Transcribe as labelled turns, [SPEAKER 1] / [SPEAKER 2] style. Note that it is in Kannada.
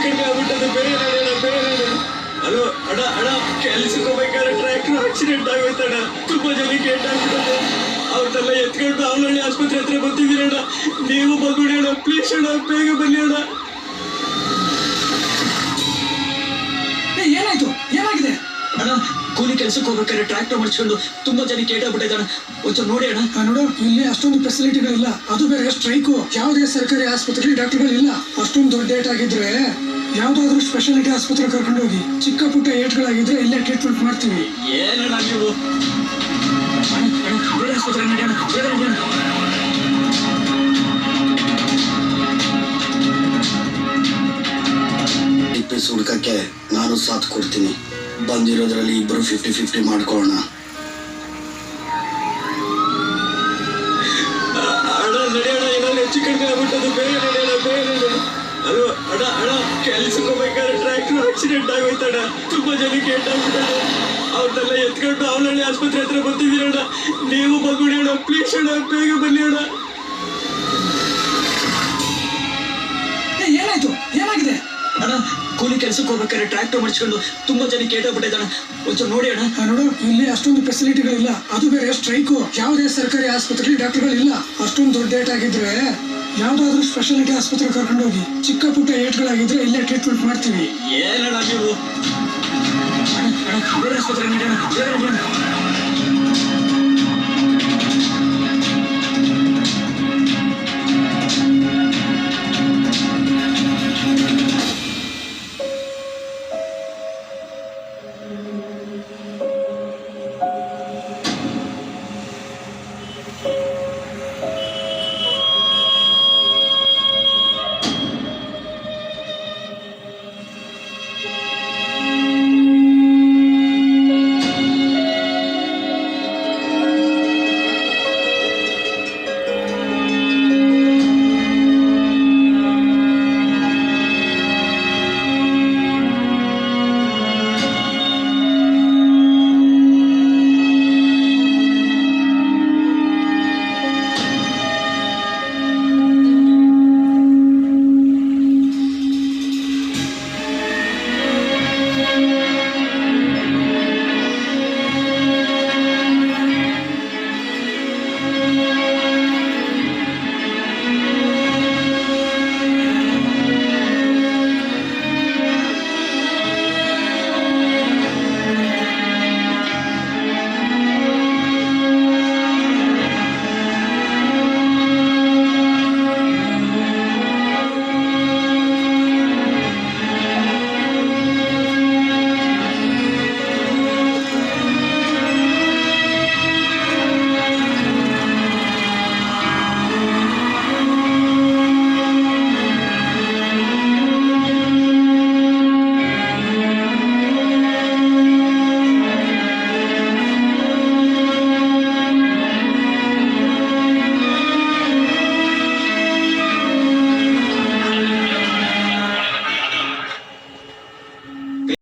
[SPEAKER 1] ಕಡಿಮೆ ಆಗ್ಬಿಟ್ಟದು. ಬೇರೆ ಹಲೋ ಅಣ್ಣ ಅಣ್ಣ, ಕೆಲ್ಸಕ್ಕೆ ಹೋಗ್ಬೇಕಾದ್ರೆ ಟ್ರ್ಯಾಕ್ಟರ್ ಆಕ್ಸಿಡೆಂಟ್ ಆಗೋಯ್ತಣ್ಣ. ತುಂಬಾ ಜನಕ್ಕೆ ಏಟಾಗ್ಬಿಟ್ಟದೆ. ಅವ್ರನ್ನೆಲ್ಲ ಎತ್ಕೊಂಡು ಅವನಹಳ್ಳಿ ಆಸ್ಪತ್ರೆ ಹತ್ರ ಬಂದಿದ್ದೀರಣ್ಣ. ನೀವು ಮಗುಡಿ ಅಣ್ಣ, ಪ್ಲೀಸ್ ಅಣ್ಣ, ಬೇಗ ಬನ್ನಿ ಅಣ್ಣ.
[SPEAKER 2] ಏನಾಯ್ತು? ಏನಾಗಿದೆ
[SPEAKER 1] ಅಣ್ಣ? ಕೂಲಿ ಕೆಲ್ಸಕ್ಕೆ ಹೋಗ್ಬೇಕಾದ್ರೆ ಟ್ರ್ಯಾಕ್ಟರ್ ಮಾಡಿಸ್ಕೊಂಡು ತುಂಬಾ ಜನಕ್ಕೆ ಏಟಾಗ್ಬಿಟ್ಟಿದ್ದಾನೆ. ಒಂಚೂರು ನೋಡಿ ಅಣ್ಣ.
[SPEAKER 2] ನೋಡು, ಇಲ್ಲಿ ಅಷ್ಟೊಂದು ಫೆಸಿಲಿಟಿಗಳಿಲ್ಲ, ಅದು ಬೇರೆ ಸ್ಟ್ರೈಕು. ಯಾವುದೇ ಸರ್ಕಾರಿ ಆಸ್ಪತ್ರೆ ಡಾಕ್ಟರ್ಗಳಿಲ್ಲ. ಅಷ್ಟೊಂದು ದೊಡ್ಡ ಏಟ್ ಆಗಿದ್ರೆ ಯಾವ್ದಾದ್ರು ಸ್ಪೆಷಾಲಿಟಿ ಆಸ್ಪತ್ರೆ ಕರ್ಕೊಂಡು ಹೋಗಿ. ಚಿಕ್ಕ ಪುಟ್ಟ ಏಟ್ಗಳಾಗಿದ್ರೆ ಇಲ್ಲೇ ಟ್ರೀಟ್ಮೆಂಟ್ ಮಾಡ್ತೀವಿ.
[SPEAKER 1] ಏನಣ್ಣ ನೀವು? ಬೇರೆ ಆಸ್ಪತ್ರೆ ನಡೆಯೋಣ, ಬೇರೆ ನಡೆಯೋಣ.
[SPEAKER 3] ಪೀಸ್ ಹುಡ್ಕಕ್ಕೆ ನಾನು ಸಾಥ್ ಕೊಡ್ತೀನಿ. ಬಂದಿರೋದ್ರಲ್ಲಿ ಇಬ್ರು 50-50 ಮಾಡ್ಕೊಳ್ಳೋಣ.
[SPEAKER 1] ಅಣ್ಣ ನಡೆಯೋಣ, ಏನಾದ್ರು ಹೆಚ್ಚು ಕಡಿಮೆ ಆಗ್ಬಿಟ್ಟದು. ಬೇಗ ನಡೆಯೋಣ. ಹಲೋ ಅಣ್ಣ ಅಣ್ಣ, ಕೆಲ್ಸಕ್ಕೆ ಹೋಗ್ಬೇಕಾದ್ರೆ ಟ್ರ್ಯಾಕ್ಟರ್ ಆಕ್ಸಿಡೆಂಟ್ ಆಗೋಯ್ತಣ್ಣ. ತುಂಬಾ ಜನಕ್ಕೆ ಏಟಾಗ್ಬಿಟ್ಟದೆ. ಅವ್ರನ್ನೆಲ್ಲ ಎತ್ಕೊಂಡು ಅವನಹಳ್ಳಿ ಆಸ್ಪತ್ರೆ ಹತ್ರ ಬಂದಿದ್ದೀರಣ್ಣ. ನೀವು ಮಗುಡಿ ಅಣ್ಣ, ಪ್ಲೀಸ್ ಅಣ್ಣ, ಬೇಗ ಬನ್ನಿ ಅಣ್ಣ.
[SPEAKER 2] ಏನಾಯ್ತು? ಏನಾಗಿದೆ
[SPEAKER 1] ಅಣ್ಣ? ಕೂಲಿ ಕೆಲ್ಸಕ್ಕೆ ಹೋಗ್ಬೇಕಾದ್ರೆ ಟ್ರ್ಯಾಕ್ಟರ್ ಮಾಡಿಸ್ಕೊಂಡು ತುಂಬಾ ಜನಕ್ಕೆ ಏಟಾಗ್ಬಿಟ್ಟಿದ್ದಾನೆ. ಒಂಚೂರು ನೋಡಿ ಅಣ್ಣ.
[SPEAKER 2] ನೋಡು, ಇಲ್ಲಿ ಅಷ್ಟೊಂದು ಫೆಸಿಲಿಟಿಗಳಿಲ್ಲ, ಅದು ಬೇರೆ ಸ್ಟ್ರೈಕು. ಯಾವುದೇ ಸರ್ಕಾರಿ ಆಸ್ಪತ್ರೆ ಡಾಕ್ಟರ್ಗಳಿಲ್ಲ. ಅಷ್ಟೊಂದು ದೊಡ್ಡ ಏಟ್ ಆಗಿದ್ರೆ ಯಾವ್ದಾದ್ರು ಸ್ಪೆಷಾಲಿಟಿ ಆಸ್ಪತ್ರೆ ಕರ್ಕೊಂಡು ಹೋಗಿ. ಚಿಕ್ಕ ಪುಟ್ಟ ಏಟ್ಗಳಾಗಿದ್ರೆ ಇಲ್ಲೇ ಟ್ರೀಟ್ಮೆಂಟ್ ಮಾಡ್ತೀವಿ.
[SPEAKER 1] ಏನಣ್ಣ ನೀವು? ಬೇರೆ ಆಸ್ಪತ್ರೆ ನಡೆಯೋಣ, ಬೇರೆ ನಡೆಯೋಣ.